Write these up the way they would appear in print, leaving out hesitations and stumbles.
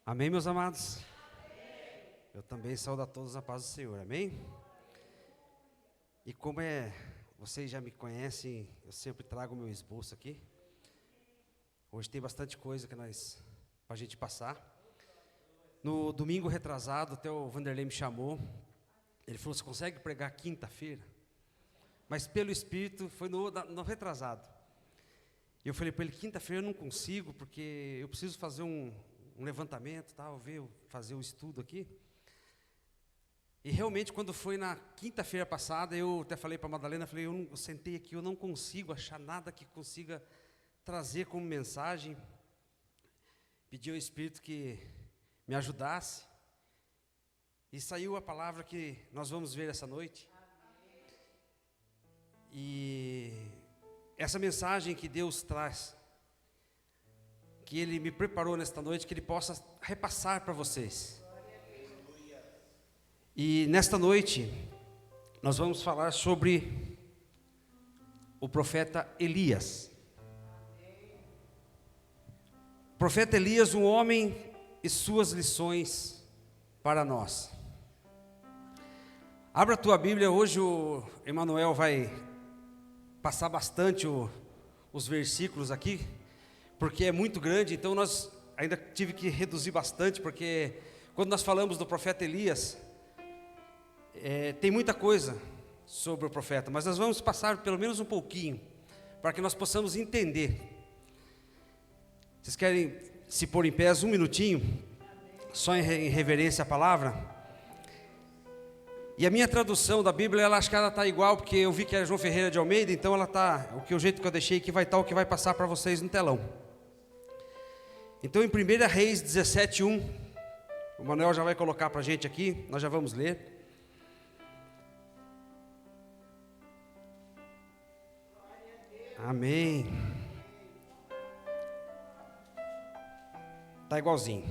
Amém, meus amados? Eu também saúdo a todos na paz do Senhor, amém? E como vocês já me conhecem, eu sempre trago o meu esboço aqui. Hoje tem bastante coisa para a gente passar. No domingo retrasado, até o Vanderlei me chamou. Ele falou, você consegue pregar quinta-feira? Mas pelo Espírito foi no retrasado. E eu falei para ele, quinta-feira eu não consigo, porque eu preciso fazer um levantamento, tal, fazer o estudo aqui. E realmente, quando foi na quinta-feira passada, eu até falei para a Madalena, falei, eu sentei aqui, eu não consigo achar nada que consiga trazer como mensagem. Pedi ao Espírito que me ajudasse. E saiu a palavra que nós vamos ver essa noite. E essa mensagem que Deus traz, que Ele me preparou nesta noite, que Ele possa repassar para vocês. E nesta noite, nós vamos falar sobre o profeta Elias. O profeta Elias, um homem e suas lições para nós. Abra a tua Bíblia, hoje o Emanuel vai passar bastante os versículos aqui, porque é muito grande, então nós ainda tive que reduzir bastante, porque quando nós falamos do profeta Elias, tem muita coisa sobre o profeta, mas nós vamos passar pelo menos um pouquinho, para que nós possamos entender. Vocês querem se pôr em pé um minutinho, só em reverência à palavra? E a minha tradução da Bíblia, acho que ela está igual, porque eu vi que era João Ferreira de Almeida, então ela está, o jeito que eu deixei aqui vai estar o que vai passar para vocês no telão. Então em 1 Reis 17:1, o Manuel já vai colocar para a gente aqui, nós já vamos ler. Amém. Está igualzinho.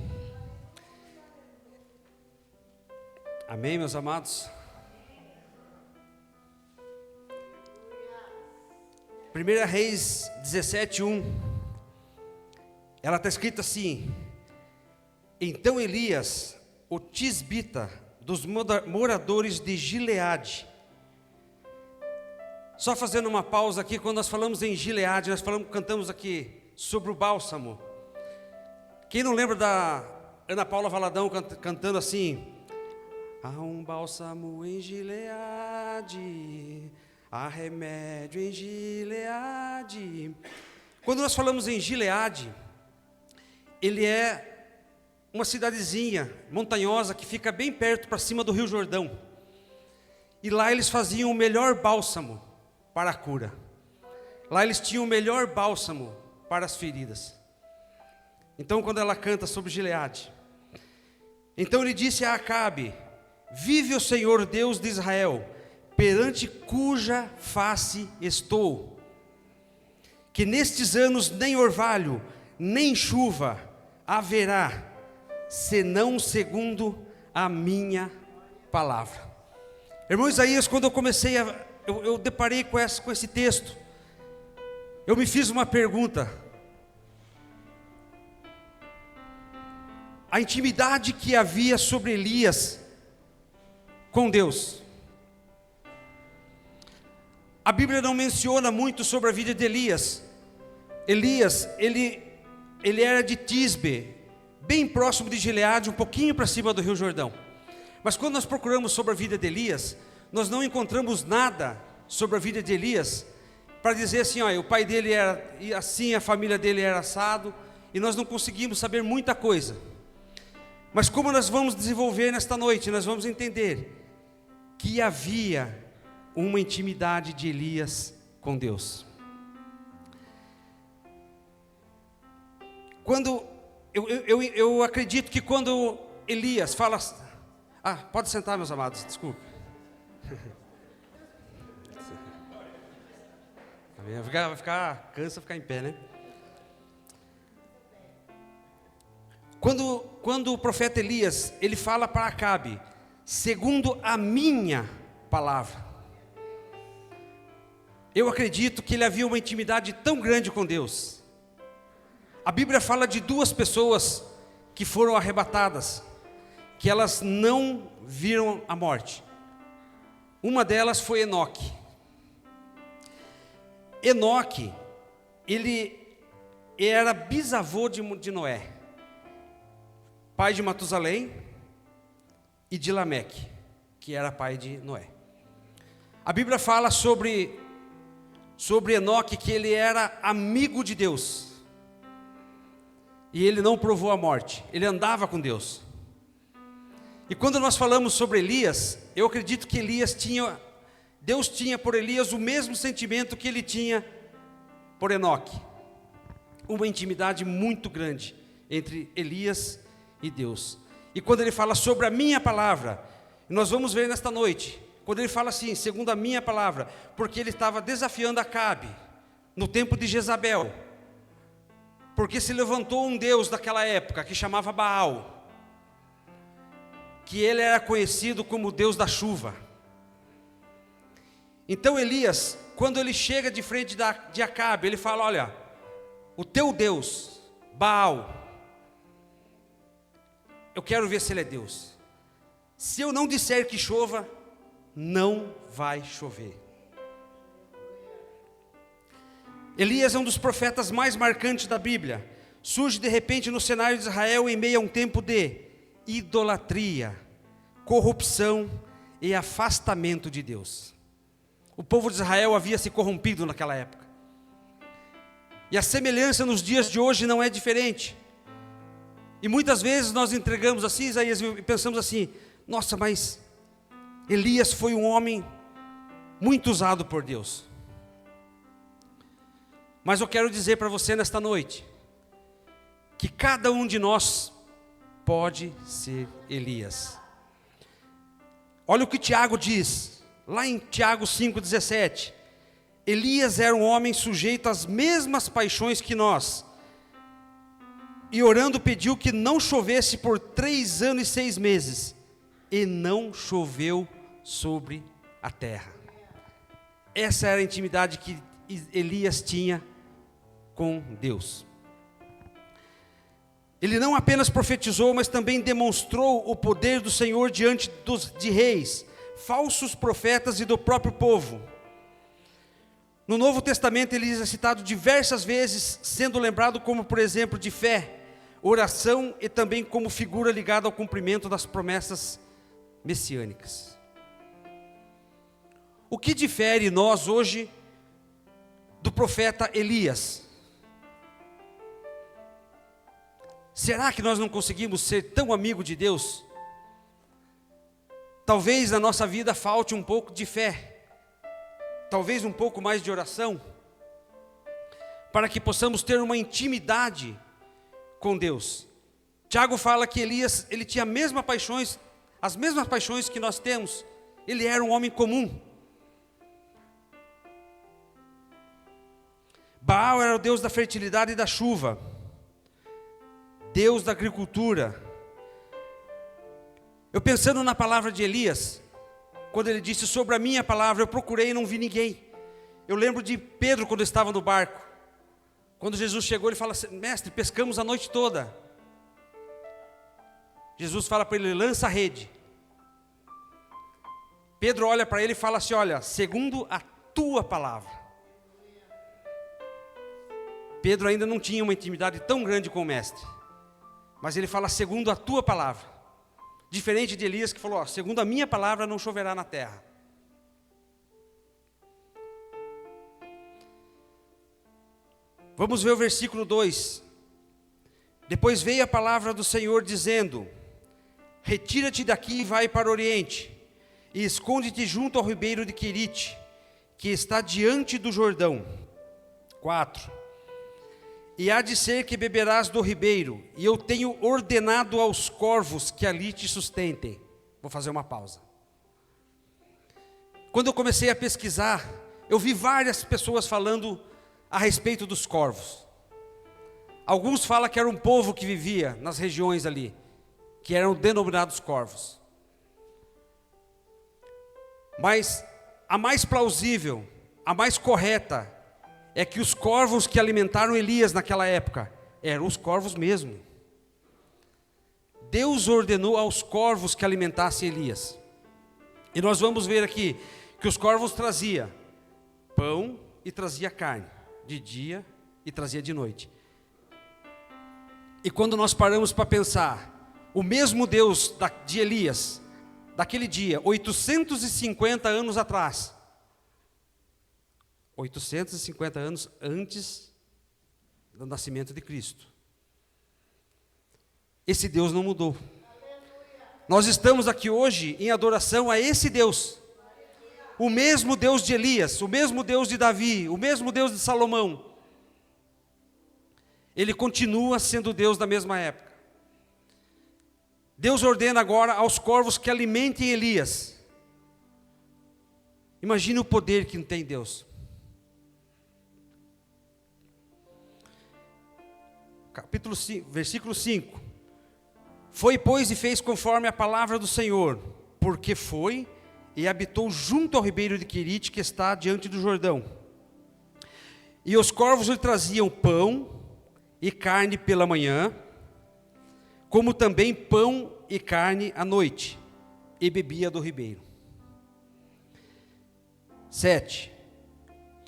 Amém, meus amados? 1 Reis 17:1, ela está escrita assim: então Elias, o tisbita, dos moradores de Gileade. Só fazendo uma pausa aqui, quando nós falamos em Gileade, cantamos aqui sobre o bálsamo. Quem não lembra da Ana Paula Valadão cantando assim: há um bálsamo em Gileade, há remédio em Gileade. Quando nós falamos em Gileade, ele é uma cidadezinha montanhosa que fica bem perto para cima do Rio Jordão. E lá eles faziam o melhor bálsamo para a cura. Lá eles tinham o melhor bálsamo para as feridas. Então quando ela canta sobre Gileade, então ele disse a Acabe: vive o Senhor Deus de Israel, perante cuja face estou, que nestes anos nem orvalho, nem chuva haverá, senão segundo a minha palavra. Irmão Isaías, quando eu comecei eu deparei com esse texto, eu me fiz uma pergunta: a intimidade que havia sobre Elias com Deus. A Bíblia não menciona muito sobre a vida de Elias. Elias, ele era de Tisbe, bem próximo de Gileade, um pouquinho para cima do Rio Jordão. Mas quando nós procuramos sobre a vida de Elias, nós não encontramos nada sobre a vida de Elias, para dizer assim, olha, o pai dele era assim, a família dele era assado, e nós não conseguimos saber muita coisa. Mas como nós vamos desenvolver nesta noite, nós vamos entender que havia uma intimidade de Elias com Deus. Quando eu acredito que quando Elias fala... pode sentar, meus amados, desculpa. Cansa ficar em pé, né? Quando o profeta Elias, ele fala para Acabe, segundo a minha palavra, eu acredito que ele havia uma intimidade tão grande com Deus. A Bíblia fala de duas pessoas que foram arrebatadas, que elas não viram a morte. Uma delas foi Enoque. Enoque, ele era bisavô de Noé, pai de Matusalém e de Lameque, que era pai de Noé. A Bíblia fala sobre Enoque que ele era amigo de Deus. E ele não provou a morte, ele andava com Deus. E quando nós falamos sobre Elias, eu acredito que Deus tinha por Elias o mesmo sentimento que ele tinha por Enoque. Uma intimidade muito grande entre Elias e Deus. E quando ele fala sobre a minha palavra, nós vamos ver nesta noite, quando ele fala assim, segundo a minha palavra, porque ele estava desafiando Acabe, no tempo de Jezabel, porque se levantou um deus daquela época, que chamava Baal, que ele era conhecido como o Deus da chuva. Então Elias, quando ele chega de frente de Acabe, ele fala, olha, o teu Deus, Baal, eu quero ver se ele é Deus. Se eu não disser que chova, não vai chover. Elias é um dos profetas mais marcantes da Bíblia. Surge de repente no cenário de Israel em meio a um tempo de idolatria, corrupção e afastamento de Deus. O povo de Israel havia se corrompido naquela época. E a semelhança nos dias de hoje não é diferente. E muitas vezes nós entregamos assim, Isaías, e pensamos assim, nossa, mas Elias foi um homem muito usado por Deus. Mas eu quero dizer para você nesta noite, que cada um de nós pode ser Elias. Olha o que Tiago diz, lá em Tiago 5,17. Elias era um homem sujeito às mesmas paixões que nós, e orando pediu que não chovesse por 3 anos e 6 meses, e não choveu sobre a terra. Essa era a intimidade que Elias tinha com Deus. Ele não apenas profetizou, mas também demonstrou o poder do Senhor diante de reis, falsos profetas e do próprio povo. No Novo Testamento ele é citado diversas vezes, sendo lembrado como, por exemplo, de fé, oração e também como figura ligada ao cumprimento das promessas messiânicas. O que difere nós hoje do profeta Elias? Será que nós não conseguimos ser tão amigo de Deus? Talvez na nossa vida falte um pouco de fé, talvez um pouco mais de oração, para que possamos ter uma intimidade com Deus. Tiago fala que Elias, ele tinha as mesmas paixões que nós temos. Ele era um homem comum. Baal era o Deus da fertilidade e da chuva, Deus da agricultura. Eu pensando na palavra de Elias, quando ele disse sobre a minha palavra, eu procurei e não vi ninguém. Eu lembro de Pedro quando estava no barco. Quando Jesus chegou, ele fala assim, mestre, pescamos a noite toda. Jesus fala para ele, lança a rede. Pedro olha para ele e fala assim, olha, segundo a tua palavra. Pedro ainda não tinha uma intimidade tão grande com o mestre. Mas ele fala, segundo a tua palavra. Diferente de Elias que falou, ó, segundo a minha palavra não choverá na terra. Vamos ver o versículo 2. Depois veio a palavra do Senhor dizendo, retira-te daqui e vai para o oriente, e esconde-te junto ao ribeiro de Querite, que está diante do Jordão. 4. E há de ser que beberás do ribeiro, e eu tenho ordenado aos corvos que ali te sustentem. Vou fazer uma pausa. Quando eu comecei a pesquisar, eu vi várias pessoas falando a respeito dos corvos. Alguns falam que era um povo que vivia nas regiões ali, que eram denominados corvos. Mas a mais plausível, a mais correta, é que os corvos que alimentaram Elias naquela época, eram os corvos mesmo. Deus ordenou aos corvos que alimentassem Elias. E nós vamos ver aqui que os corvos traziam pão e trazia carne, de dia e trazia de noite. E quando nós paramos para pensar, o mesmo Deus de Elias, daquele dia, 850 anos atrás, 850 anos antes do nascimento de Cristo, esse Deus não mudou. Nós estamos aqui hoje em adoração a esse Deus, o mesmo Deus de Elias, o mesmo Deus de Davi, o mesmo Deus de Salomão. Ele continua sendo Deus da mesma época. Deus ordena agora aos corvos que alimentem Elias. Imagine o poder que tem Deus. Capítulo 5, versículo 5. Foi, pois, e fez conforme a palavra do Senhor, porque foi e habitou junto ao ribeiro de Querite, que está diante do Jordão. E os corvos lhe traziam pão e carne pela manhã, como também pão e carne à noite, e bebia do ribeiro. 7.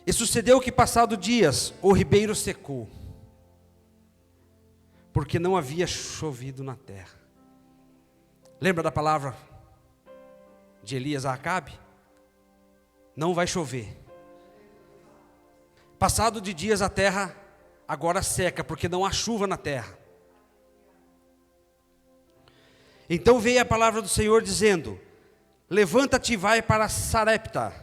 E sucedeu que, passado dias, o ribeiro secou, porque não havia chovido na terra. Lembra da palavra de Elias a Acabe? Não vai chover. Passado de dias a terra agora seca, porque não há chuva na terra. Então veio a palavra do Senhor dizendo: levanta-te e vai para Sarepta,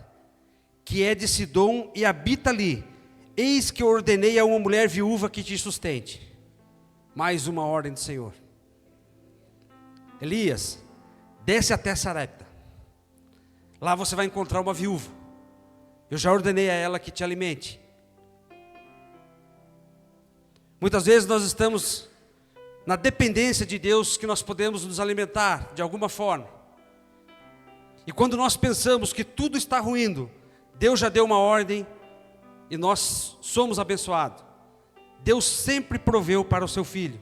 que é de Sidom, e habita ali. Eis que eu ordenei a uma mulher viúva que te sustente. Mais uma ordem do Senhor. Elias, desce até Sarepta. Lá você vai encontrar uma viúva. Eu já ordenei a ela que te alimente. Muitas vezes nós estamos na dependência de Deus, que nós podemos nos alimentar de alguma forma. E quando nós pensamos que tudo está ruindo, Deus já deu uma ordem e nós somos abençoados. Deus sempre proveu para o seu filho.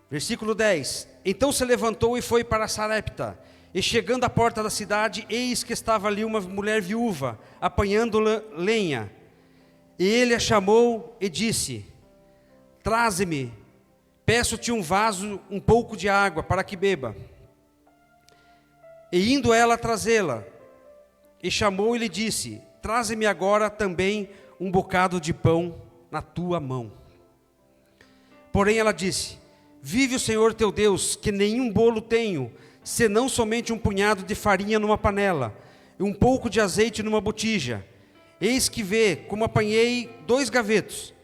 Versículo 10. Então se levantou e foi para Sarepta. E chegando à porta da cidade, eis que estava ali uma mulher viúva, apanhando lenha. E ele a chamou e disse: traze-me, peço-te um vaso, um pouco de água, para que beba. E indo ela trazê-la, e chamou e lhe disse: traze-me agora também um bocado de pão na tua mão. Porém ela disse: vive o Senhor teu Deus, que nenhum bolo tenho, senão somente um punhado de farinha numa panela, e um pouco de azeite numa botija. Eis que vê como apanhei 2 gavetos,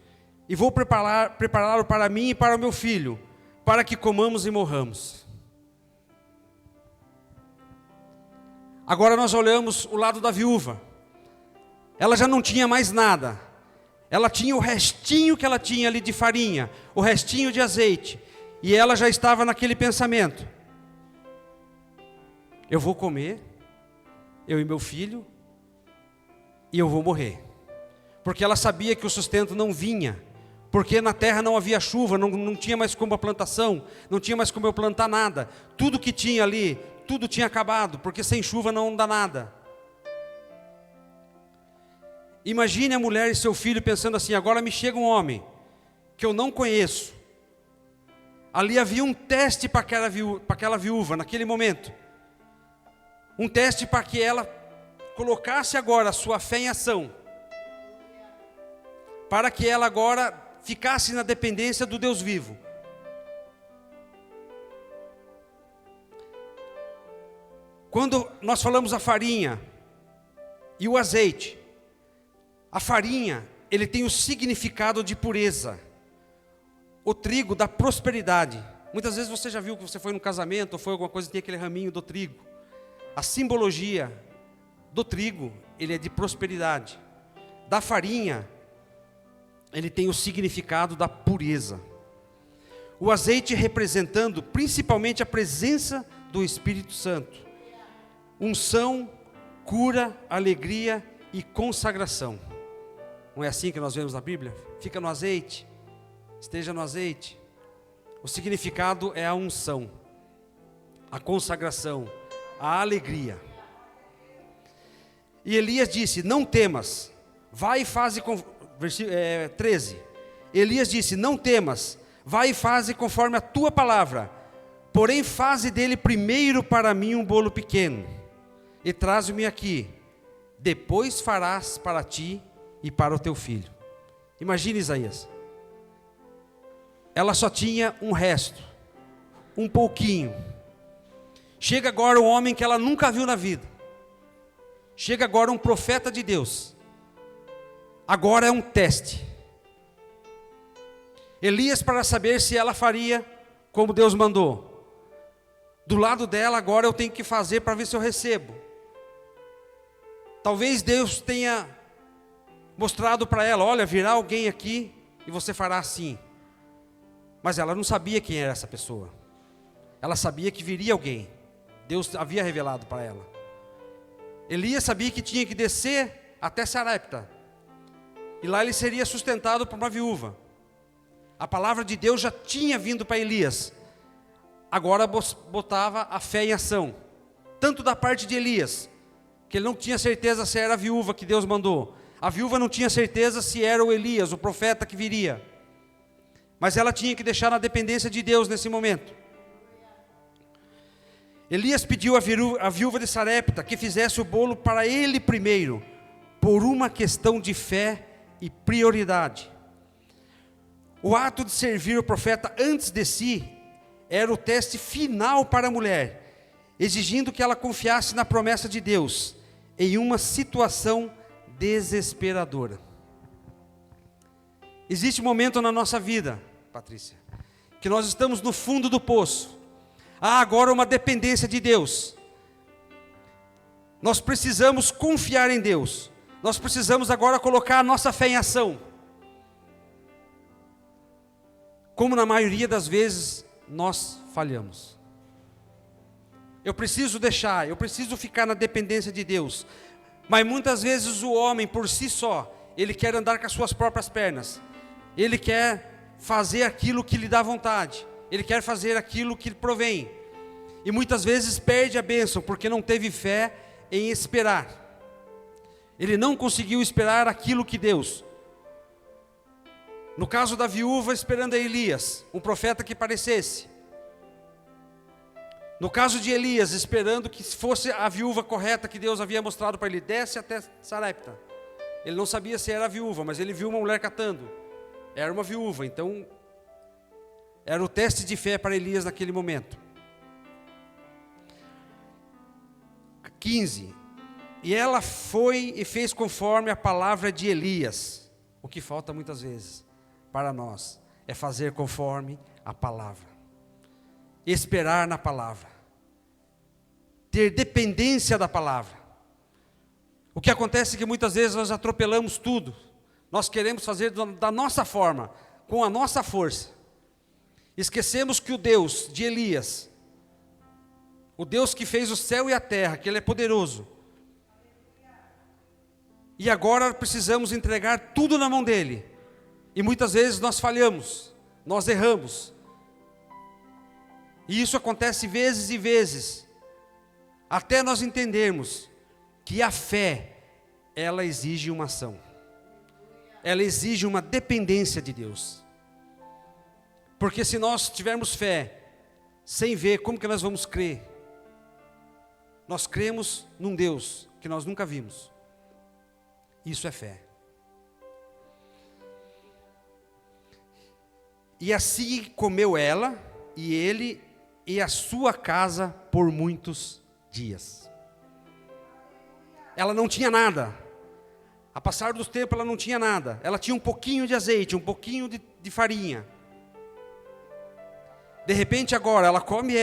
e vou prepará-lo para mim e para o meu filho, para que comamos e morramos. Agora nós olhamos o lado da viúva. Ela já não tinha mais nada. Ela tinha o restinho que ela tinha ali de farinha, o restinho de azeite, e ela já estava naquele pensamento: eu vou comer, eu e meu filho, e eu vou morrer. Porque ela sabia que o sustento não vinha, porque na terra não havia chuva, não tinha mais como a plantação, não tinha mais como eu plantar nada. Tudo que tinha ali, tudo tinha acabado, porque sem chuva não dá nada. Imagine a mulher e seu filho pensando assim: agora me chega um homem que eu não conheço. Ali havia um teste para aquela viúva naquele momento. Um teste para que ela colocasse agora a sua fé em ação, para que ela agora ficasse na dependência do Deus vivo. Quando nós falamos a farinha e o azeite, a farinha, ele tem o significado de pureza. O trigo da prosperidade. Muitas vezes você já viu que você foi num casamento, ou foi alguma coisa, tem aquele raminho do trigo. A simbologia do trigo, ele é de prosperidade. Da farinha, ele tem o significado da pureza. O azeite representando principalmente a presença do Espírito Santo. Unção, cura, alegria e consagração. Não é assim que nós vemos na Bíblia? Fica no azeite, esteja no azeite. O significado é a unção, a consagração, a alegria. E Elias disse: não temas, vai e faze, versículo 13. Elias disse: não temas, vai e faze conforme a tua palavra, porém faze dele primeiro para mim um bolo pequeno, e traze-me aqui, depois farás para ti e para o teu filho. Imagine Isaías, ela só tinha um resto, um pouquinho. Chega agora um homem que ela nunca viu na vida, chega agora um profeta de Deus, agora é um teste. Elias, para saber se ela faria como Deus mandou, do lado dela agora eu tenho que fazer para ver se eu recebo. Talvez Deus tenha mostrado para ela: olha, virá alguém aqui e você fará assim. Mas ela não sabia quem era essa pessoa. Ela sabia que viria alguém. Deus havia revelado para ela. Elias sabia que tinha que descer até Sarepta, e lá ele seria sustentado por uma viúva. A palavra de Deus já tinha vindo para Elias. Agora botava a fé em ação, tanto da parte de Elias, que ele não tinha certeza se era a viúva que Deus mandou. A viúva não tinha certeza se era o Elias, o profeta que viria. Mas ela tinha que deixar na dependência de Deus nesse momento. Elias pediu à viúva de Sarepta que fizesse o bolo para ele primeiro, por uma questão de fé e prioridade. O ato de servir o profeta antes de si era o teste final para a mulher, exigindo que ela confiasse na promessa de Deus em uma situação desesperadora. Existe um momento na nossa vida, Patrícia, que nós estamos no fundo do poço. Há agora uma dependência de Deus. Nós precisamos confiar em Deus. Nós precisamos agora colocar a nossa fé em ação. Como na maioria das vezes nós falhamos. Eu preciso ficar na dependência de Deus. Mas muitas vezes o homem por si só, ele quer andar com as suas próprias pernas. Ele quer fazer aquilo que lhe dá vontade. Ele quer fazer aquilo que lhe provém. E muitas vezes perde a bênção, porque não teve fé em esperar. Ele não conseguiu esperar aquilo que Deus. No caso da viúva, esperando a Elias, um profeta que parecesse. No caso de Elias, esperando que fosse a viúva correta que Deus havia mostrado para ele. Desce até Sarepta. Ele não sabia se era a viúva, mas ele viu uma mulher catando. Era uma viúva, então era o teste de fé para Elias naquele momento. 15. E ela foi e fez conforme a palavra de Elias. O que falta muitas vezes para nós é fazer conforme a palavra, esperar na palavra, ter dependência da palavra. O que acontece é que muitas vezes nós atropelamos tudo. Nós queremos fazer da nossa forma, com a nossa força. Esquecemos que o Deus de Elias, o Deus que fez o céu e a terra, que Ele é poderoso. E agora precisamos entregar tudo na mão dEle. E muitas vezes nós falhamos, nós erramos. E isso acontece vezes e vezes, até nós entendermos que a fé, ela exige uma ação. Ela exige uma dependência de Deus. Porque se nós tivermos fé, sem ver, como que nós vamos crer? Nós cremos num Deus que nós nunca vimos. Isso é fé. E assim comeu ela, e ele, e a sua casa por muitos dias. Ela não tinha nada. A passar dos tempos ela não tinha nada. Ela tinha um pouquinho de azeite, um pouquinho de farinha. De repente agora ela come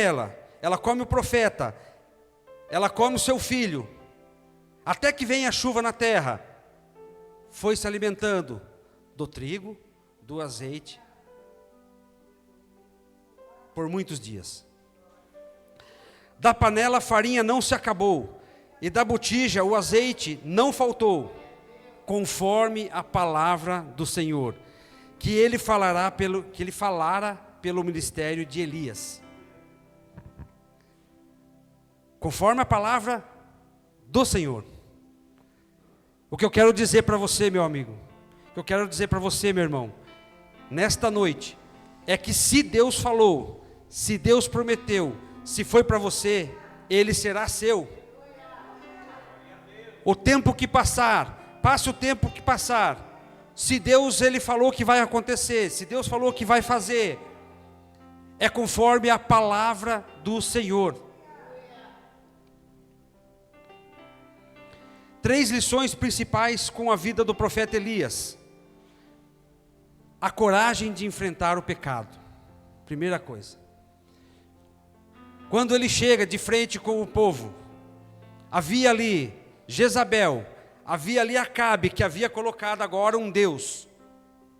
o profeta, ela come o seu filho. Até que venha a chuva na terra. Foi se alimentando do trigo, do azeite, por muitos dias. Da panela a farinha não se acabou, e da botija o azeite não faltou. conforme a palavra do Senhor, que ele falara pelo ministério de Elias. Conforme a palavra do Senhor. O que eu quero dizer para você, meu amigo, o que eu quero dizer para você, meu irmão, nesta noite, é que se Deus falou, se Deus prometeu, se foi para você, ele será seu. O tempo que passar, passe o tempo que passar, se Deus ele falou que vai acontecer, se Deus falou que vai fazer, é conforme a palavra do Senhor. 3 lições principais com a vida do profeta Elias. A coragem de enfrentar o pecado. Primeira coisa. Quando ele chega de frente com o povo, havia ali Jezabel, havia ali Acabe, que havia colocado agora um deus,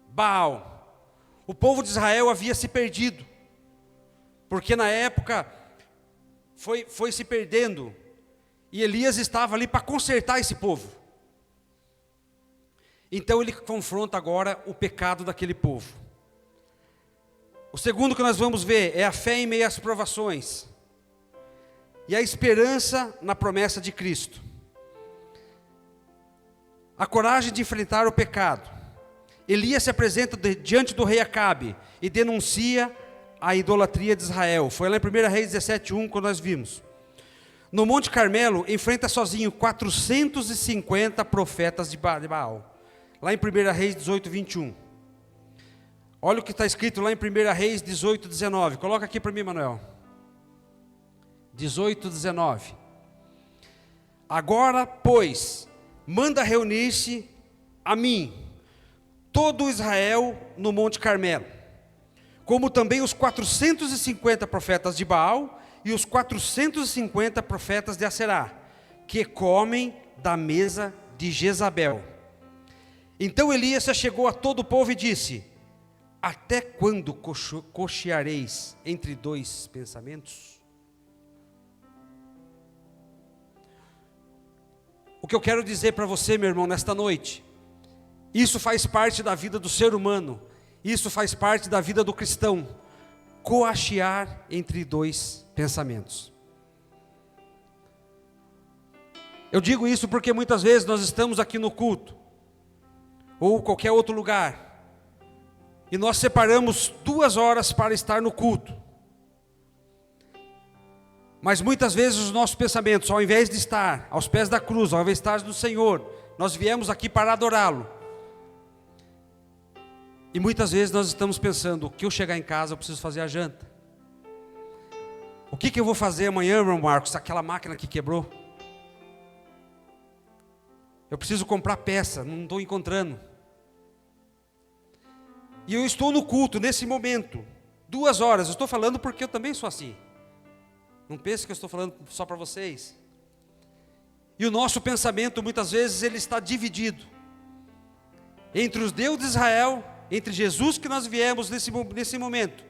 Baal. O povo de Israel havia se perdido, porque na época foi se perdendo, e Elias estava ali para consertar esse povo. Então ele confronta agora o pecado daquele povo. O segundo que nós vamos ver é a fé em meio às provações, e a esperança na promessa de Cristo. A coragem de enfrentar o pecado. Elias se apresenta diante do rei Acabe e denuncia a idolatria de Israel. Foi lá em 1 Reis 17:1 quando nós vimos. No Monte Carmelo, enfrenta sozinho 450 profetas de Baal. Lá em 1 Reis 18:21. Olha o que está escrito lá em 1 Reis 18:19. Coloca aqui para mim, Manuel. 18:19. Agora, pois, manda reunir-se a mim todo Israel no Monte Carmelo, como também os 450 profetas de Baal e os 450 profetas de Aserá, que comem da mesa de Jezabel. Então Elias se chegou a todo o povo e disse: até quando cocheareis entre 2 pensamentos? O que eu quero dizer para você, meu irmão, nesta noite, isso faz parte da vida do ser humano, isso faz parte da vida do cristão, cochear entre 2 pensamentos. Eu digo isso porque muitas vezes nós estamos aqui no culto, ou qualquer outro lugar, e nós separamos 2 horas para estar no culto, mas muitas vezes os nossos pensamentos, ao invés de estar aos pés da cruz, ao invés de estar no Senhor, nós viemos aqui para adorá-lo, e muitas vezes nós estamos pensando: o que eu chegar em casa eu preciso fazer a janta, o que eu vou fazer amanhã, irmão Marcos, aquela máquina que quebrou, eu preciso comprar peça, não estou encontrando. E eu estou no culto nesse momento, 2 horas, eu estou falando porque eu também sou assim. Não pense que eu estou falando só para vocês. E o nosso pensamento muitas vezes ele está dividido entre os deuses de Israel, entre Jesus que nós viemos nesse momento.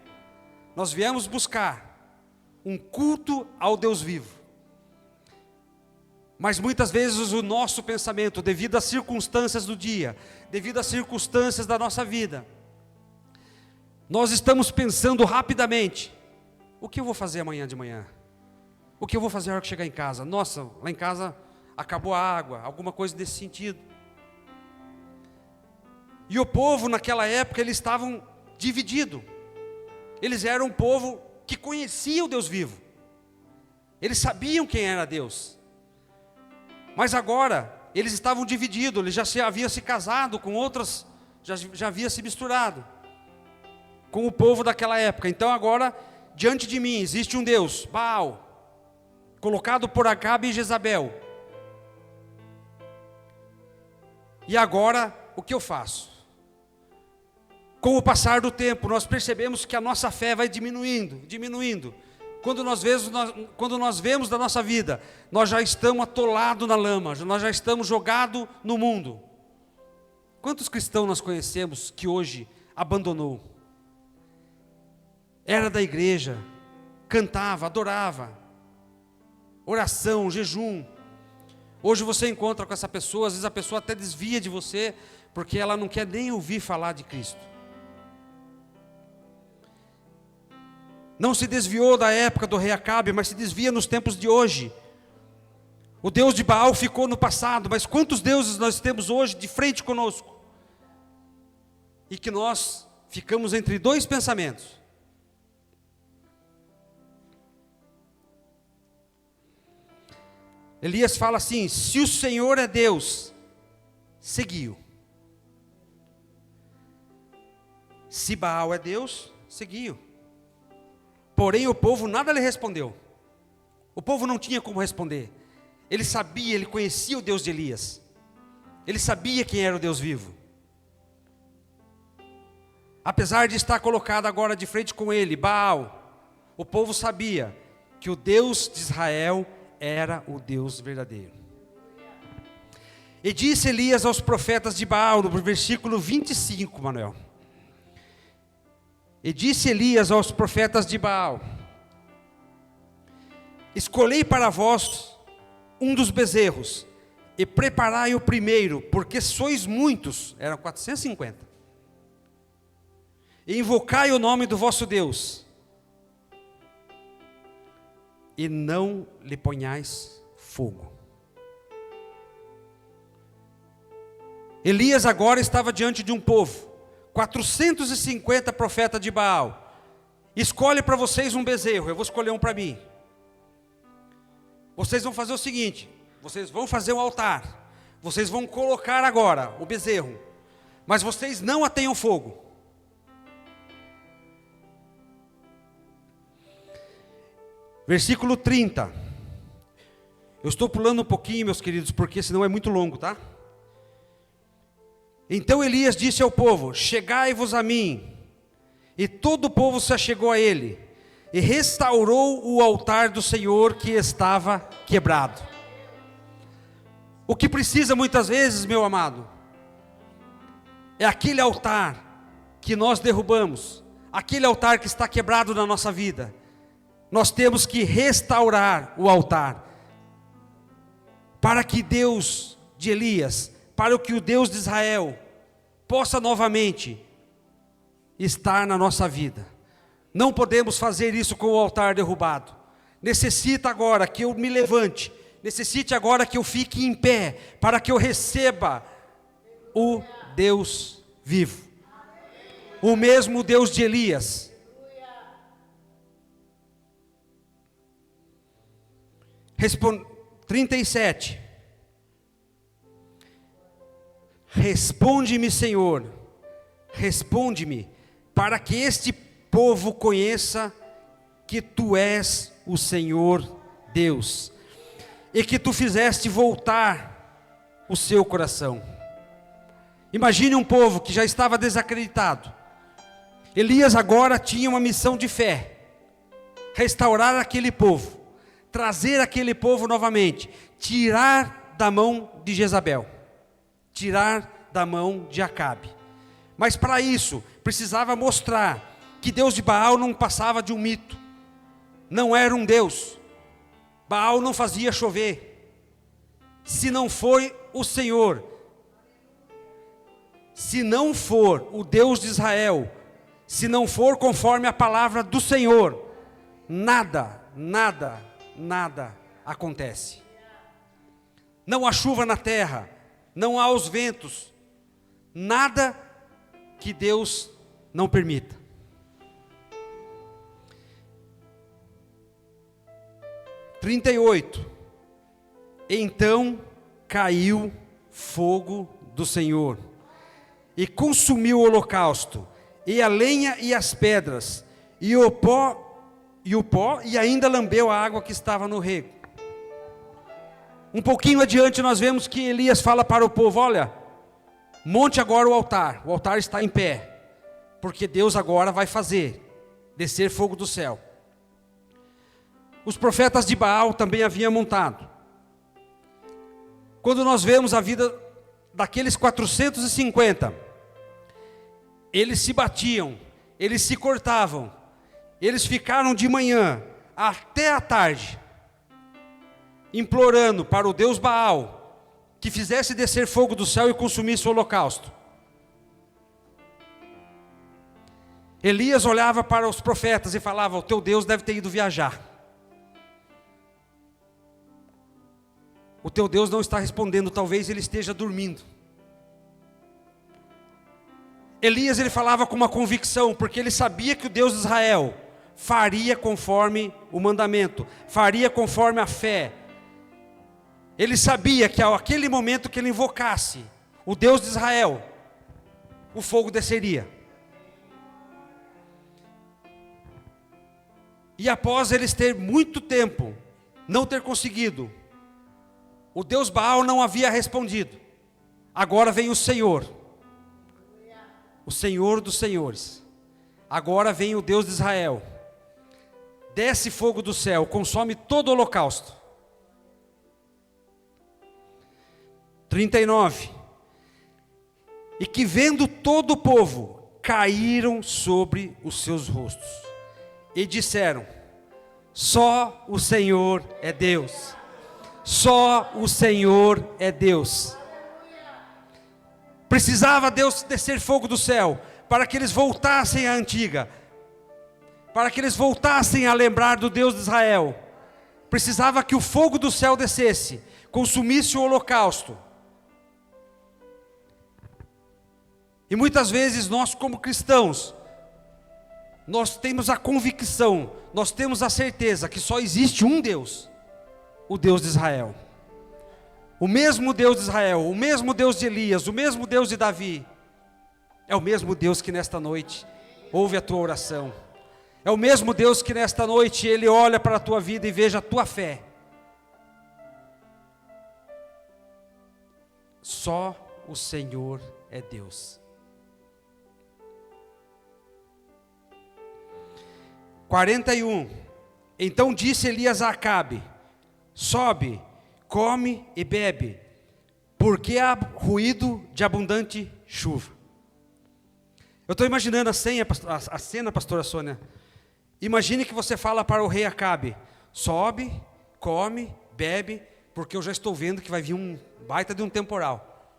Nós viemos buscar um culto ao Deus vivo. Mas muitas vezes o nosso pensamento, devido às circunstâncias do dia, devido às circunstâncias da nossa vida, nós estamos pensando rapidamente: o que eu vou fazer amanhã de manhã? O que eu vou fazer na hora que chegar em casa? Nossa, lá em casa acabou a água, alguma coisa desse sentido. E o povo naquela época, eles estavam divididos. Eles eram um povo que conhecia o Deus vivo. Eles sabiam quem era Deus. Mas agora, eles estavam divididos, eles já haviam se casado com outras, já havia se misturado com o povo daquela época. Então agora, diante de mim existe um Deus, Baal, colocado por Acabe e Jezabel. E agora, o que eu faço? Com o passar do tempo, nós percebemos que a nossa fé vai diminuindo. Quando nós vemos da nossa vida, nós já estamos atolados na lama, nós já estamos jogados no mundo. Quantos cristãos nós conhecemos que hoje abandonou? Era da igreja, cantava, adorava, oração, jejum. Hoje você encontra com essa pessoa, às vezes a pessoa até desvia de você, porque ela não quer nem ouvir falar de Cristo. Não se desviou da época do rei Acabe, mas se desvia nos tempos de hoje. O Deus de Baal ficou no passado, mas quantos deuses nós temos hoje de frente conosco? E que nós ficamos entre dois pensamentos. Elias fala assim: se o Senhor é Deus, seguiu. Se Baal é Deus, seguiu. Porém o povo nada lhe respondeu. O povo não tinha como responder. Ele sabia, ele conhecia o Deus de Elias. Ele sabia quem era o Deus vivo. Apesar de estar colocado agora de frente com ele, Baal, o povo sabia que o Deus de Israel era o Deus verdadeiro. E disse Elias aos profetas de Baal, no versículo 25, Manuel. E disse Elias aos profetas de Baal: escolhei para vós um dos bezerros, e preparai o primeiro, porque sois muitos, eram 450. E invocai o nome do vosso Deus, e não lhe ponhais fogo. Elias agora estava diante de um povo, 450 profetas de Baal. Escolhe para vocês um bezerro, eu vou escolher um para mim. Vocês vão fazer o seguinte: vocês vão fazer um altar, vocês vão colocar agora o bezerro, mas vocês não atenham fogo. Versículo 30. Eu estou pulando um pouquinho, meus queridos, porque senão é muito longo, tá? Então Elias disse ao povo: chegai-vos a mim. E todo o povo se achegou a ele, e restaurou o altar do Senhor que estava quebrado. O que precisa muitas vezes, meu amado, é aquele altar que nós derrubamos, aquele altar que está quebrado na nossa vida. Nós temos que restaurar o altar, para que Deus de Elias, para que o Deus de Israel possa novamente estar na nossa vida. Não podemos fazer isso com o altar derrubado. Necessita agora que eu me levante, necessite agora que eu fique em pé, para que eu receba o Deus vivo, o mesmo Deus de Elias. Responde 37. Responde-me, Senhor, responde-me, para que este povo conheça que Tu és o Senhor Deus, e que Tu fizeste voltar o seu coração. Imagine um povo que já estava desacreditado. Elias agora tinha uma missão de fé: restaurar aquele povo, trazer aquele povo novamente, tirar da mão de Jezabel, tirar da mão de Acabe. Mas para isso, precisava mostrar que Deus de Baal não passava de um mito, não era um Deus. Baal não fazia chover. Se não foi o Senhor, se não for o Deus de Israel, se não for conforme a palavra do Senhor, nada acontece. Não há chuva na terra, não há os ventos, nada que Deus não permita. - 38. Então caiu fogo do Senhor, e consumiu o holocausto, e a lenha e as pedras, e o pó, e ainda lambeu a água que estava no rego. Um pouquinho adiante nós vemos que Elias fala para o povo: olha, monte agora o altar está em pé, porque Deus agora vai fazer descer fogo do céu. Os profetas de Baal também haviam montado. Quando nós vemos a vida daqueles 450, eles se batiam, eles se cortavam, eles ficaram de manhã até a tarde, implorando para o Deus Baal que fizesse descer fogo do céu e consumisse o holocausto. Elias olhava para os profetas e falava: o teu Deus deve ter ido viajar. O teu Deus não está respondendo, talvez ele esteja dormindo. Elias, ele falava com uma convicção, porque ele sabia que o Deus de Israel faria conforme o mandamento, faria conforme a fé. Ele sabia que aquele momento que ele invocasse o Deus de Israel, o fogo desceria. E após eles ter muito tempo, não ter conseguido, o Deus Baal não havia respondido. Agora vem o Senhor dos senhores. Agora vem o Deus de Israel. Desce fogo do céu, consome todo o holocausto. 39. E que vendo todo o povo, caíram sobre os seus rostos. E disseram: só o Senhor é Deus. Só o Senhor é Deus. Precisava Deus descer fogo do céu, para que eles voltassem à antiga, para que eles voltassem a lembrar do Deus de Israel. Precisava que o fogo do céu descesse, consumisse o holocausto. E muitas vezes nós, como cristãos, nós temos a convicção, nós temos a certeza que só existe um Deus, o Deus de Israel. O mesmo Deus de Israel, o mesmo Deus de Elias, o mesmo Deus de Davi, é o mesmo Deus que nesta noite ouve a tua oração. É o mesmo Deus que nesta noite Ele olha para a tua vida e veja a tua fé. Só o Senhor é Deus. 41. Então disse Elias a Acabe: sobe, come e bebe, porque há ruído de abundante chuva. Eu estou imaginando a cena, pastora Sônia. Imagine que você fala para o rei Acabe: sobe, come, bebe, porque eu já estou vendo que vai vir um baita de um temporal.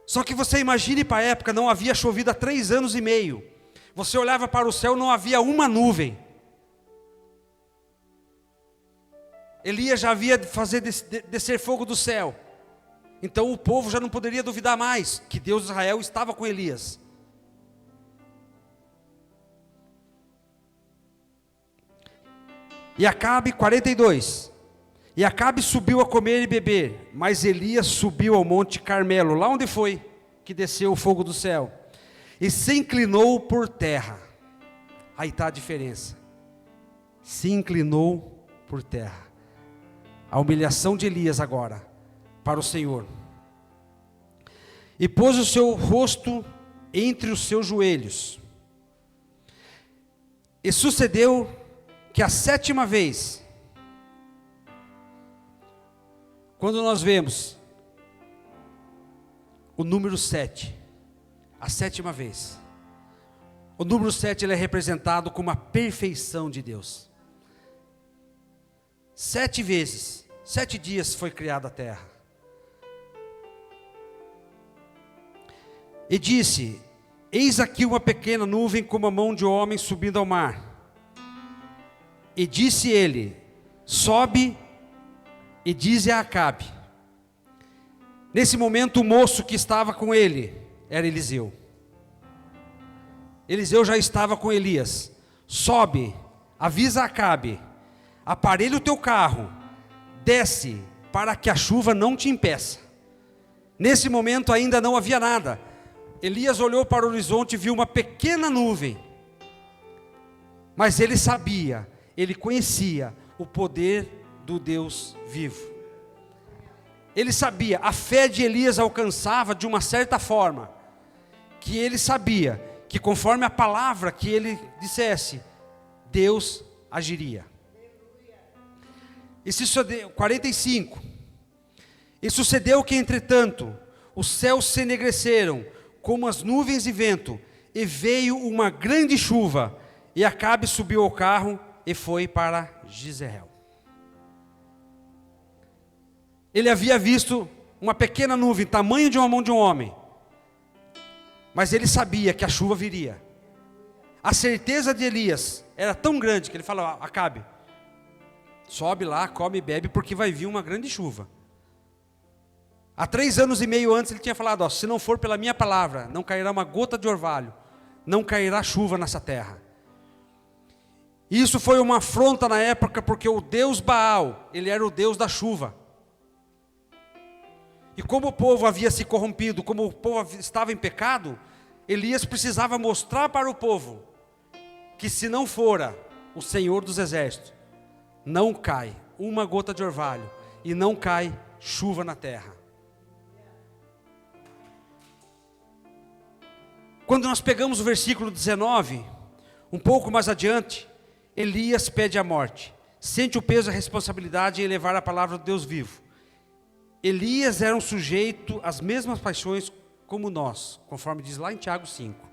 Só que você imagine, para a época não havia chovido há 3 anos e meio. Você olhava para o céu, não havia uma nuvem. Elias já havia de fazer descer fogo do céu. Então o povo já não poderia duvidar mais que Deus de Israel estava com Elias. E Acabe, 42. E Acabe subiu a comer e beber, mas Elias subiu ao monte Carmelo, lá onde foi que desceu o fogo do céu, e se inclinou por terra. Aí está a diferença. Se inclinou por terra. A humilhação de Elias agora para o Senhor. E pôs o seu rosto entre os seus joelhos. E sucedeu que a 7ª vez, quando nós vemos o número 7, a 7ª vez, o número 7 ele é representado como a perfeição de Deus. 7 vezes, 7 dias foi criada a terra. E disse: eis aqui uma pequena nuvem como a mão de homem subindo ao mar. E disse ele: sobe e dize a Acabe. Nesse momento o moço que estava com ele era Eliseu. Eliseu já estava com Elias. Sobe, avisa a Acabe: aparelha o teu carro, desce, para que a chuva não te impeça. Nesse momento ainda não havia nada. Elias olhou para o horizonte e viu uma pequena nuvem. Mas ele sabia, ele conhecia o poder do Deus vivo. Ele sabia, a fé de Elias alcançava de uma certa forma, que ele sabia que conforme a palavra que ele dissesse, Deus agiria. E sucedeu, 45. E sucedeu que entretanto, os céus se enegreceram, como as nuvens e vento, e veio uma grande chuva, e Acabe subiu ao carro e foi para Jezreel. Ele havia visto uma pequena nuvem, tamanho de uma mão de um homem. Mas ele sabia que a chuva viria. A certeza de Elias era tão grande que ele falou: Acabe, sobe lá, come e bebe, porque vai vir uma grande chuva. Há 3 anos e meio antes ele tinha falado: se não for pela minha palavra, não cairá uma gota de orvalho, não cairá chuva nessa terra. Isso foi uma afronta na época, porque o Deus Baal, ele era o Deus da chuva. E como o povo havia se corrompido, como o povo estava em pecado, Elias precisava mostrar para o povo que se não fora o Senhor dos Exércitos, não cai uma gota de orvalho e não cai chuva na terra. Quando nós pegamos o versículo 19, um pouco mais adiante, Elias pede a morte, sente o peso e a responsabilidade em levar a palavra do Deus vivo. Elias era um sujeito às mesmas paixões como nós, conforme diz lá em Tiago 5.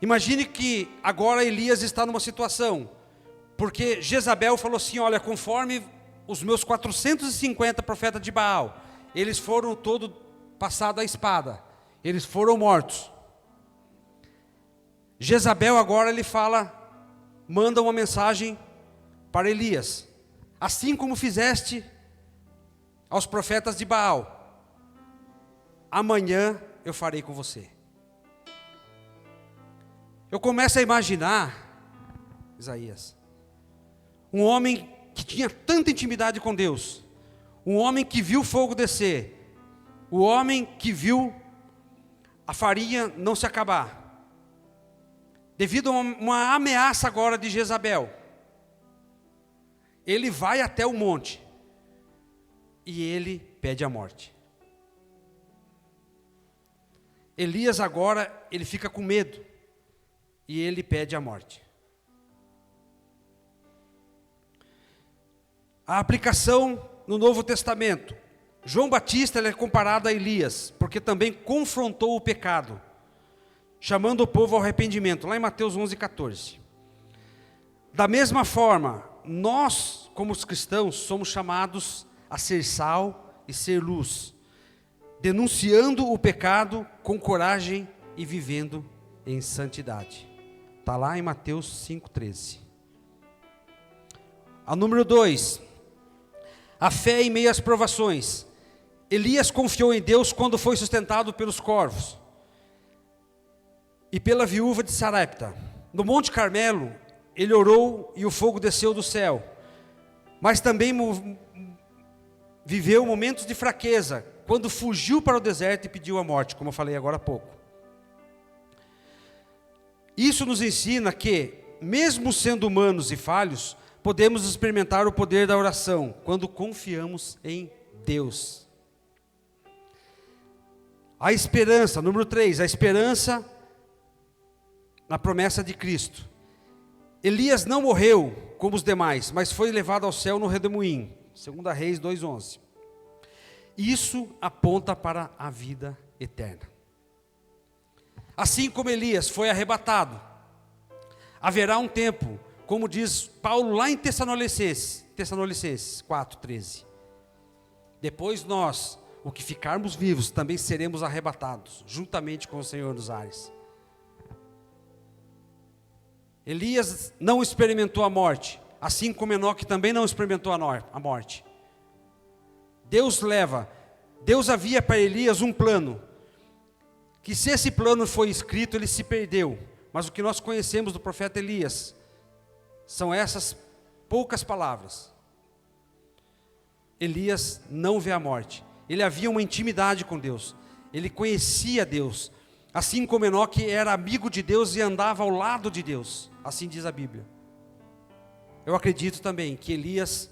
Imagine que agora Elias está numa situação, porque Jezabel falou assim: olha, conforme os meus 450 profetas de Baal, eles foram todos passados a espada, eles foram mortos. Jezabel agora ele fala, manda uma mensagem para Elias: assim como fizeste aos profetas de Baal, amanhã eu farei com você. Eu começo a imaginar, Isaías, um homem que tinha tanta intimidade com Deus, um homem que viu o fogo descer, o homem que viu a farinha não se acabar, devido a uma ameaça agora de Jezabel. Ele vai até o monte e ele pede a morte. Elias agora, ele fica com medo e ele pede a morte. A aplicação no Novo Testamento: João Batista ele é comparado a Elias, porque também confrontou o pecado, chamando o povo ao arrependimento, lá em Mateus 11:14. Da mesma forma, nós, como os cristãos, somos chamados a ser sal e ser luz, denunciando o pecado com coragem e vivendo em santidade. Está lá em Mateus 5:13. A número 2, a fé em meio às provações. Elias confiou em Deus quando foi sustentado pelos corvos e pela viúva de Sarepta. No Monte Carmelo, ele orou e o fogo desceu do céu, mas também viveu momentos de fraqueza, quando fugiu para o deserto e pediu a morte, como eu falei agora há pouco. Isso nos ensina que, mesmo sendo humanos e falhos, podemos experimentar o poder da oração, quando confiamos em Deus. A esperança, número 3, a esperança na promessa de Cristo. Elias não morreu como os demais, mas foi levado ao céu no redemoinho, 2 Reis 2:11. Isso aponta para a vida eterna. Assim como Elias foi arrebatado, haverá um tempo, como diz Paulo lá em Tessalonicenses 4:13. Depois nós, o que ficarmos vivos, também seremos arrebatados, juntamente com o Senhor nos ares. Elias não experimentou a morte, assim como Enoque também não experimentou a morte. Deus havia para Elias um plano, que se esse plano foi escrito, ele se perdeu. Mas o que nós conhecemos do profeta Elias são essas poucas palavras. Elias não vê a morte. Ele havia uma intimidade com Deus. Ele conhecia Deus. Assim como Enoque era amigo de Deus e andava ao lado de Deus. Assim diz a Bíblia. Eu acredito também que Elias,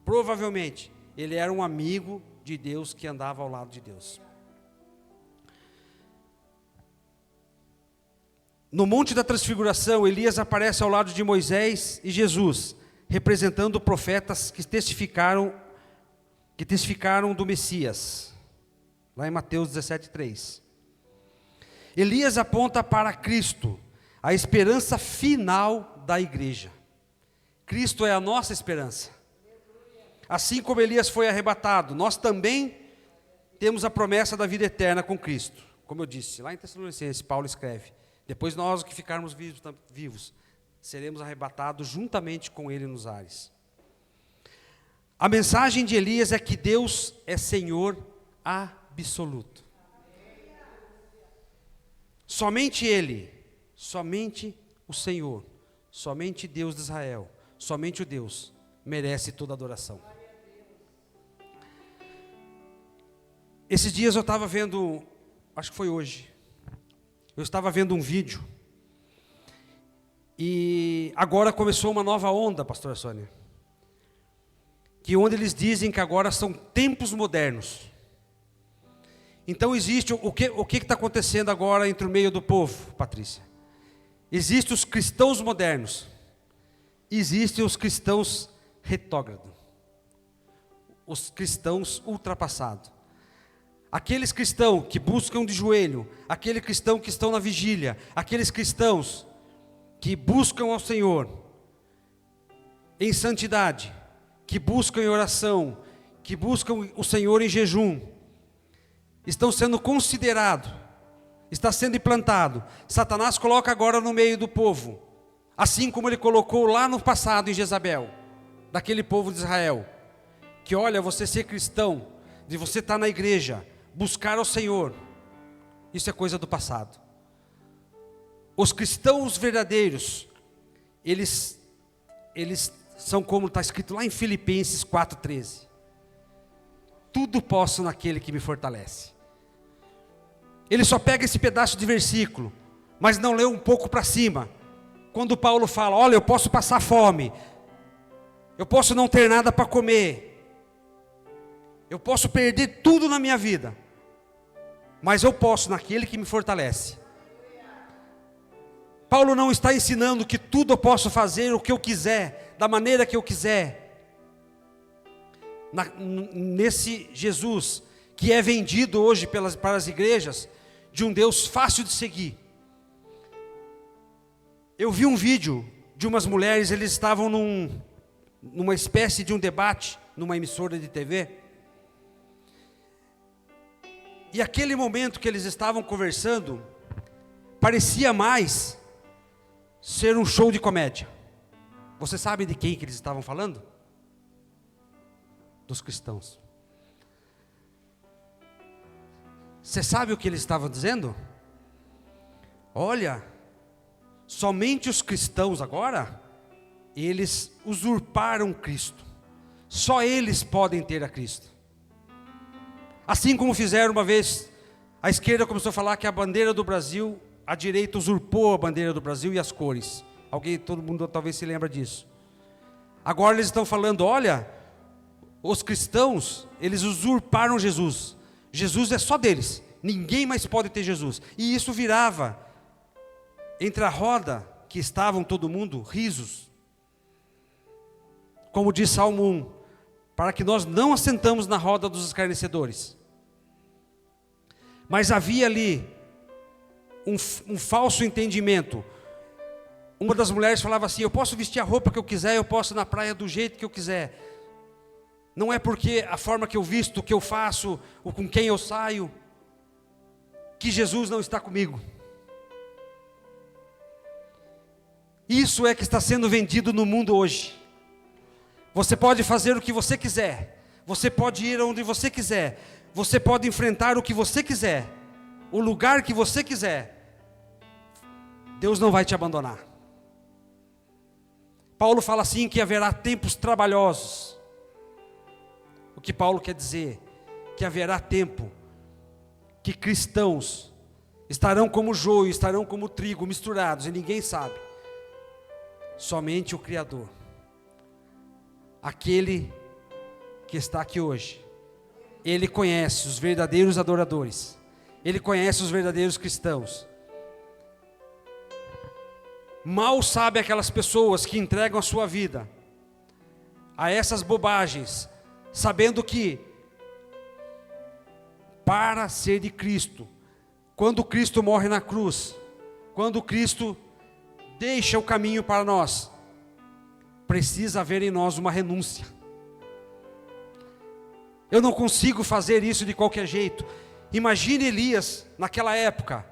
provavelmente, ele era um amigo de Deus que andava ao lado de Deus. No Monte da Transfiguração, Elias aparece ao lado de Moisés e Jesus, representando profetas que testificaram do Messias. Lá em Mateus 17:3. Elias aponta para Cristo, a esperança final da igreja. Cristo é a nossa esperança. assim como Elias foi arrebatado, nós também temos a promessa da vida eterna com Cristo. Como eu disse, lá em Tessalonicenses, Paulo escreve: depois nós que ficarmos vivos, seremos arrebatados juntamente com ele nos ares. A mensagem de Elias é que Deus é Senhor absoluto. Somente Ele, somente o Senhor, somente Deus de Israel, somente o Deus merece toda adoração. Esses dias eu estava vendo, acho que foi hoje, eu estava vendo um vídeo, e agora começou uma nova onda, pastora Sônia, que onde eles dizem que agora são tempos modernos. Então existe, o que está acontecendo agora entre o meio do povo, Patrícia? Existem os cristãos modernos, existem os cristãos retrógrados, os cristãos ultrapassados. Aqueles cristãos que buscam de joelho, aqueles cristãos que estão na vigília, aqueles cristãos que buscam ao Senhor em santidade, que buscam em oração, que buscam o Senhor em jejum, estão sendo considerados, está sendo implantado. Satanás coloca agora no meio do povo, assim como ele colocou lá no passado em Jezabel, daquele povo de Israel, que olha, você ser cristão, de você estar na igreja, buscar ao Senhor, isso é coisa do passado. Os cristãos verdadeiros, eles são como está escrito lá em Filipenses 4,13. Tudo posso naquele que me fortalece. Ele só pega esse pedaço de versículo, mas não lê um pouco para cima. Quando Paulo fala, olha, eu posso passar fome, eu posso não ter nada para comer, eu posso perder tudo na minha vida, mas eu posso naquele que me fortalece. Paulo não está ensinando que tudo eu posso fazer o que eu quiser, da maneira que eu quiser. Nesse Jesus que é vendido hoje para as igrejas, de um Deus fácil de seguir. Eu vi um vídeo de umas mulheres, eles estavam numa espécie de um debate, numa emissora de TV. E aquele momento que eles estavam conversando, parecia mais ser um show de comédia. Você sabe de quem que eles estavam falando? Dos cristãos. Você sabe o que eles estavam dizendo? Olha, somente os cristãos agora, eles usurparam Cristo. Só eles podem ter a Cristo. Assim como fizeram uma vez, a esquerda começou a falar que a bandeira do Brasil, a direita usurpou a bandeira do Brasil e as cores. Todo mundo talvez se lembra disso. Agora eles estão falando, olha, os cristãos, eles usurparam Jesus. Jesus é só deles, ninguém mais pode ter Jesus. E isso virava, entre a roda que estavam todo mundo, risos. Como diz Salmo 1, para que nós não assentamos na roda dos escarnecedores. Mas havia ali um falso entendimento. Uma das mulheres falava assim, eu posso vestir a roupa que eu quiser, eu posso ir na praia do jeito que eu quiser. Não é porque a forma que eu visto, o que eu faço, ou com quem eu saio, que Jesus não está comigo. Isso é que está sendo vendido no mundo hoje. Você pode fazer o que você quiser, você pode ir onde você quiser, você pode enfrentar o que você quiser, o lugar que você quiser. Deus não vai te abandonar. Paulo fala assim que haverá tempos trabalhosos. O que Paulo quer dizer? Que haverá tempo que cristãos estarão como joio, estarão como trigo misturados e ninguém sabe. Somente o Criador, aquele que está aqui hoje, Ele conhece os verdadeiros adoradores, Ele conhece os verdadeiros cristãos. Mal sabe aquelas pessoas que entregam a sua vida a essas bobagens, sabendo que para ser de Cristo, quando Cristo morre na cruz, quando Cristo deixa o caminho para nós, precisa haver em nós uma renúncia. Eu não consigo fazer isso de qualquer jeito. Imagine Elias naquela época.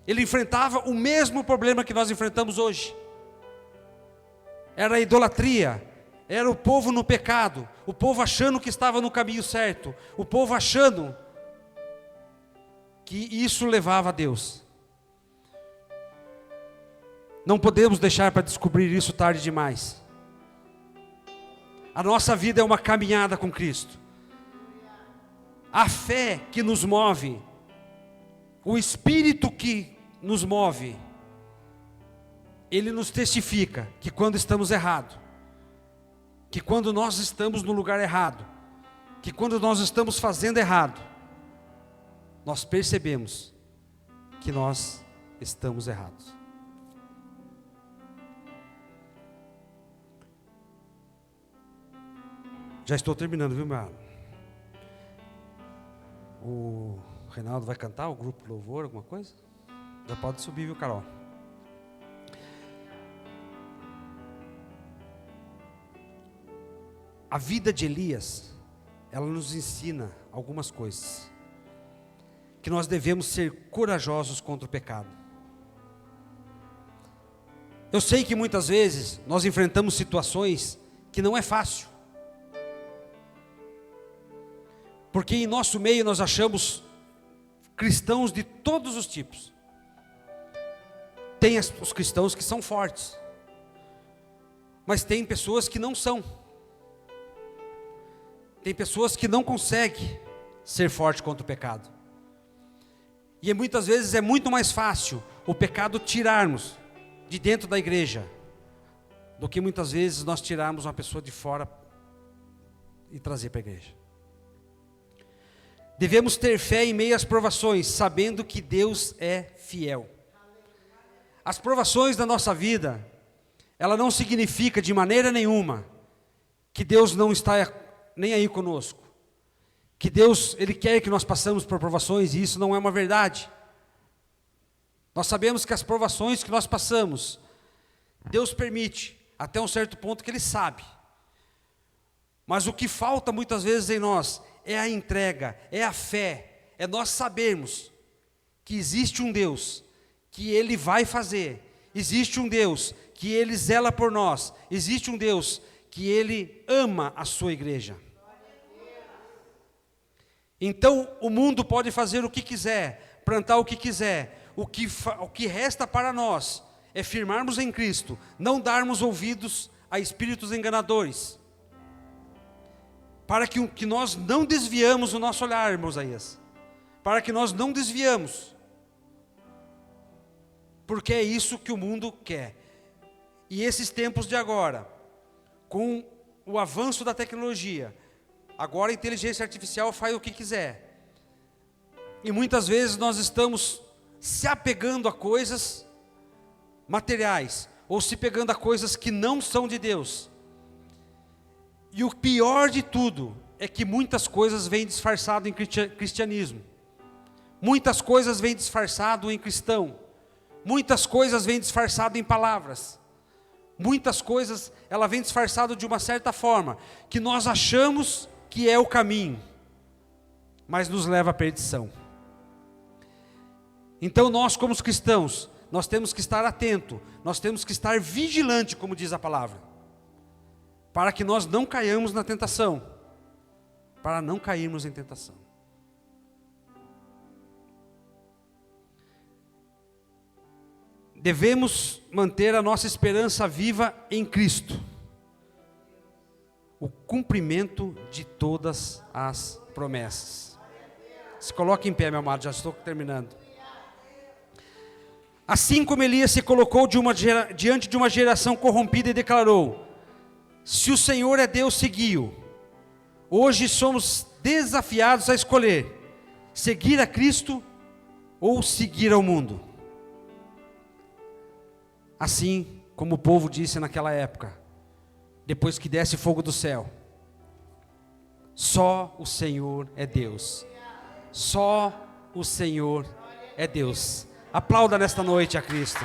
Ele enfrentava o mesmo problema que nós enfrentamos hoje. Era a idolatria, era o povo no pecado, o povo achando que estava no caminho certo, o povo achando que isso levava a Deus. Não podemos deixar para descobrir isso tarde demais. A nossa vida é uma caminhada com Cristo. A fé que nos move, o Espírito que nos move, ele nos testifica que quando estamos errados, que quando nós estamos no lugar errado, que quando nós estamos fazendo errado, nós percebemos que nós estamos errados. Já estou terminando, viu, meu irmão? O Reinaldo vai cantar, o grupo louvor, alguma coisa? Já pode subir, viu, Carol? A vida de Elias, ela nos ensina algumas coisas. Que nós devemos ser corajosos contra o pecado. Eu sei que muitas vezes nós enfrentamos situações que não é fácil. Porque em nosso meio nós achamos cristãos de todos os tipos. Tem os cristãos que são fortes, mas tem pessoas que não são. Tem pessoas que não conseguem ser forte contra o pecado. E muitas vezes é muito mais fácil o pecado tirarmos de dentro da igreja, do que muitas vezes nós tirarmos uma pessoa de fora e trazer para a igreja. Devemos ter fé em meio às provações, sabendo que Deus é fiel. As provações da nossa vida, ela não significa de maneira nenhuma que Deus não está nem aí conosco. Que Deus, Ele quer que nós passemos por provações, e isso não é uma verdade. Nós sabemos que as provações que nós passamos, Deus permite, até um certo ponto que Ele sabe. Mas o que falta muitas vezes em nós é a entrega, é a fé, é nós sabermos que existe um Deus, que Ele vai fazer, existe um Deus que Ele zela por nós, existe um Deus que Ele ama a sua igreja. Então o mundo pode fazer o que quiser, plantar o que quiser, o que resta para nós é firmarmos em Cristo, não darmos ouvidos a espíritos enganadores, para que nós não desviamos o nosso olhar, irmãos Isaías, para que nós não desviamos, porque é isso que o mundo quer. E esses tempos de agora, com o avanço da tecnologia, agora a inteligência artificial faz o que quiser, e muitas vezes nós estamos se apegando a coisas materiais, ou se pegando a coisas que não são de Deus. E o pior de tudo é que muitas coisas vêm disfarçado em cristianismo. Muitas coisas vêm disfarçado em cristão. Muitas coisas vêm disfarçado em palavras. Muitas coisas, ela vem disfarçado de uma certa forma, que nós achamos que é o caminho, mas nos leva à perdição. Então nós, como cristãos, nós temos que estar atento, nós temos que estar vigilante, como diz a palavra, para que nós não caiamos na tentação, para não cairmos em tentação. Devemos manter a nossa esperança viva em Cristo, o cumprimento de todas as promessas. Se coloque em pé, meu amado, já estou terminando. Assim como Elias se colocou diante de uma geração corrompida e declarou: se o Senhor é Deus, segui-o. Hoje somos desafiados a escolher seguir a Cristo ou seguir ao mundo. Assim como o povo disse naquela época, depois que desce fogo do céu: só o Senhor é Deus. Só o Senhor é Deus. Aplauda nesta noite a Cristo.